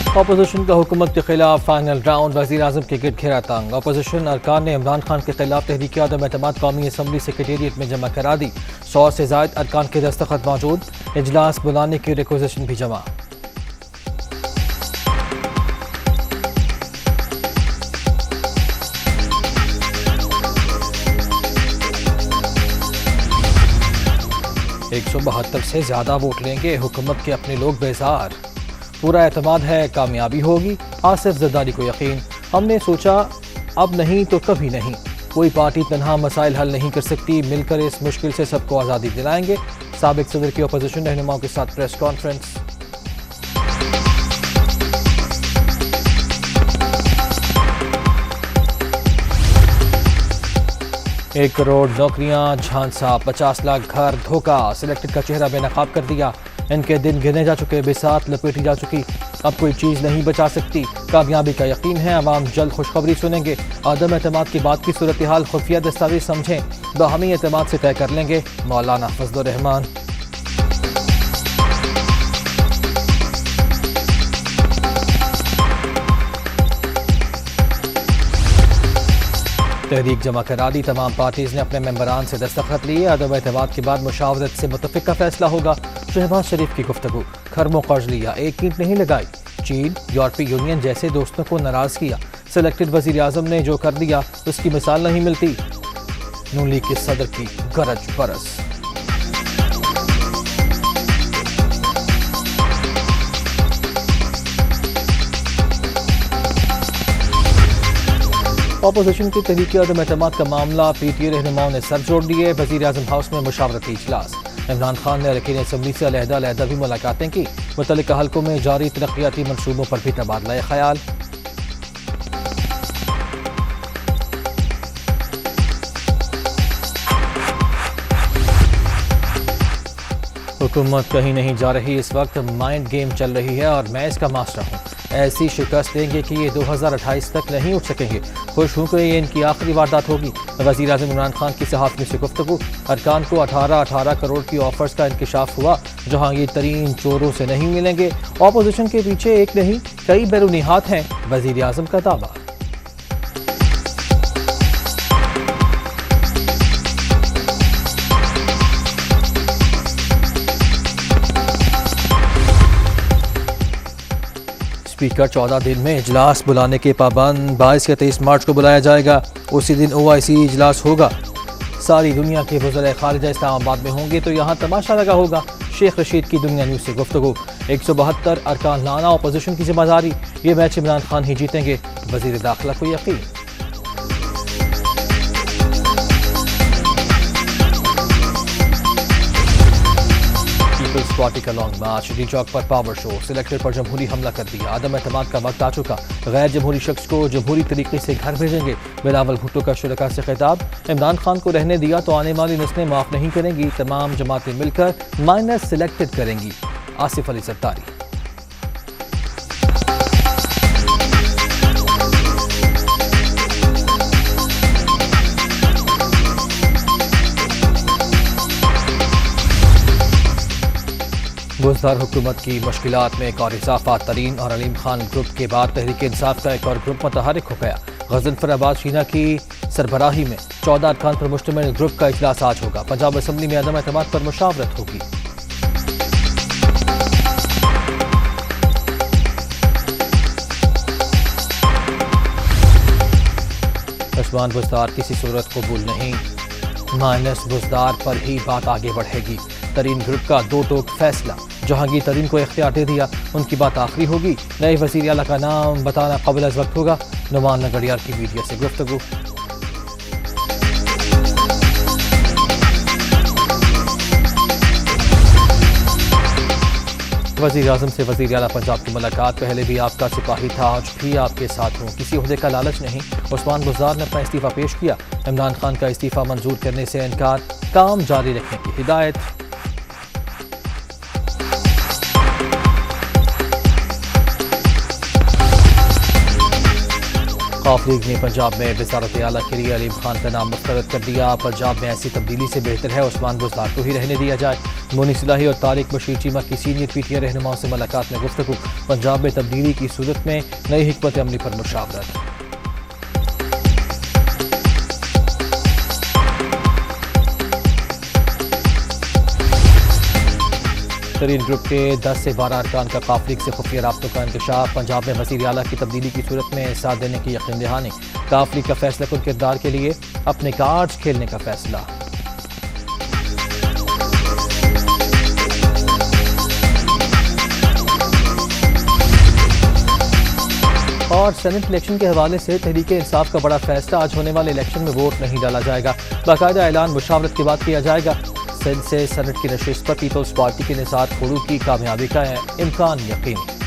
Opposition का हुकूमत के खिलाफ फाइनल राउंड, वज़ीर आज़म के गिरद घेरा तंग। अपोजिशन अरकान ने इमरान खान के खिलाफ तहरीक अदम एतमाद कौमी असम्बली सेक्रेटेरिएट में जमा करा दी। 100 से ज़ायद अरकान के दस्तखत मौजूद, इजलास बुलाने की रिक्वेजिशन भी जमा। एक 172 से ज़्यादा वोट लेंगे, हुकूमत के अपने लोग बेजार। पूरा एतमाद है कामयाबी होगी, आसिफ जरदारी को यकीन। हमने सोचा अब नहीं तो कभी नहीं, कोई पार्टी तनहा मसाइल हल नहीं कर सकती, मिलकर इस मुश्किल से सबको आज़ादी दिलाएंगे। साबिक सदर की अपोजिशन रहनुमाओं के साथ प्रेस कॉन्फ्रेंस। 1 करोड़ नौकरियां झांसा, 50 लाख घर धोखा, सिलेक्टेड का चेहरा बेनकाब कर दिया। इनके दिन गिने जा चुके, बिसात लपेटी जा चुकी, अब कोई चीज़ नहीं बचा सकती। कामयाबी का यकीन है, अवाम जल्द खुशखबरी सुनेंगे। आदम एतमाद की बात की सूरत हाल खुफिया दस्तावेज समझें, बाहमी एतमाद से तय कर लेंगे। मौलाना फजलुर रहमान। तहरीक जमा करा दी, तमाम पार्टीज ने अपने मेंबरान से दस्तखत लिए। अदम एतमाद के बाद मुशावरत से मुतफ़िक का फैसला होगा। शहबाज शरीफ की गुफ्तगू, खरमों कर्ज लिया, एक ईंट नहीं लगाई। चीन, यूरोपीय यूनियन जैसे दोस्तों को नाराज़ किया। सिलेक्टेड वज़ीर आज़म ने जो कर दिया उसकी मिसाल नहीं मिलती। नून लीग के सदर की गरज बरस। अपोजिशन की तहरीक अदम एतमाद का मामला, पीटीए रहनुमाओं ने सर जोड़ लिए। वज़ीर आज़म हाउस में मुशावरती इजलास। इमरान खान ने अरकान असम्बली से अलहदा भी मुलाकातें की। मुतल्लिका हल्कों में जारी तरक्याती मनसूबों पर भी तबादला ख्याल। हुकूमत कहीं नहीं जा रही, इस वक्त माइंड गेम चल रही है और मैं इसका मास्टर हूँ। ऐसी शिकस्त देंगे कि ये 2028 तक नहीं उठ सकेंगे। खुश हूँ कि ये इनकी आखिरी वारदात होगी। वज़ीर आज़म इमरान खान की सहाफ़ियों से गुफ्तगू। अरकान को 18 करोड़ की ऑफर्स का इंकशाफ हुआ, जहाँ ये तरीन चोरों से नहीं मिलेंगे। अपोजिशन के पीछे एक नहीं कई बैरूनी हाथ हैं, वज़ीर आज़म का दावा। स्पीकर 14 दिन में इजलास बुलाने के पाबंद। 22 या 23 मार्च को बुलाया जाएगा, उसी दिन OIC इजलास होगा। सारी दुनिया के वज़ीर ख़ारिजा इस्लामाबाद में होंगे तो यहाँ तमाशा लगा होगा। शेख रशीद की दुनिया न्यूज़ से गुफ्तगू। 172 अरकान लाना अपोजिशन की जिम्मेदारी, ये मैच इमरान खान ही जीतेंगे, वज़ीर दाखिला को यकीन। पीपल्स पार्टी का लॉन्ग मार्च, डी चौक पर पावर शो, सिलेक्टेड पर जमहूरी हमला कर दिया। आदम एतमाद का वक्त आ चुका, गैर जमहूरी शख्स को जमहूरी तरीके से घर भेजेंगे। बिलावल भुट्टो का शुरका से खिताब, इमरान खान को रहने दिया तो आने वाली नस्लें माफ़ नहीं करेंगी। तमाम जमातें मिलकर माइनस सिलेक्टेड करेंगी। आसिफ अली जरदारी। बुज़दार हुकूमत की मुश्किलात में एक और इजाफा। तरीन और अलीम खान ग्रुप के बाद तहरीक इंसाफ का एक और ग्रुप मुतहरिक हो गया। गज़नफर अब्बास शीना की सरबराही में 14 अरकान पर मुश्तमिल ग्रुप का इजलास आज होगा। पंजाब असम्बली में अदम एतमाद पर मुशावरत होगी। उस्मान बुज़दार किसी सूरत कबूल नहीं, माइनस बुज़दार पर ही बात आगे बढ़ेगी। तरीन ग्रुप का 2 टोक फैसला, जहांगीर तरीन को इख्तियार दे दिया, उनकी बात आखिरी होगी। नए वज़ीर आला का नाम बताना क़ाबिल अज़ वक्त होगा। नुमान नगरियार की मीडिया से गुफ्तगू। वज़ीर आज़म से वज़ीर आला पंजाब की मुलाकात, पहले भी आपका सिपाही था, आज भी आपके साथ हूँ, किसी ओहदे का लालच नहीं। उस्मान बुज़दार ने अपना इस्तीफ़ा पेश किया। इमरान खान का इस्तीफ़ा मंजूर करने से इनकार, काम जारी रखने की हिदायत। खौफ लीग ने पंजाब में वज़ारत आला के लिए अलीम खान का नाम मुस्तरद कर दिया। पंजाब में ऐसी तब्दीली से बेहतर है उस्मान बुज़दार को ही रहने दिया जाए। मुनीस इलाही और तारिक बशीर चीमा की सीनियर पीटीआई रहनुमाओं से मुलाकात में गुफ्तगू। पंजाब में तब्दीली की सूरत में नई हिकमत अमली पर मुशावरत। तरीन ग्रुप के 10 से 12 अरकान का काफिले से खुफिया राब्तों का इंकशाफ। पंजाब में वज़ीर आला की तब्दीली की सूरत में साथ देने की यकीन दहानी। काफिले का फैसला कुन किरदार के लिए अपने कार्ड्स खेलने का फैसला। और सेनेट इलेक्शन के हवाले से तहरीक इंसाफ का बड़ा फैसला। आज होने वाले इलेक्शन में वोट नहीं डाला जाएगा। बाकायदा ऐलान मुशावरत के बाद किया जाएगा। सिंध से सेनेट की नशिस्त पर पीपल्स पार्टी के निसार खोड़ू की कामयाबी का इम्कान यकीनी।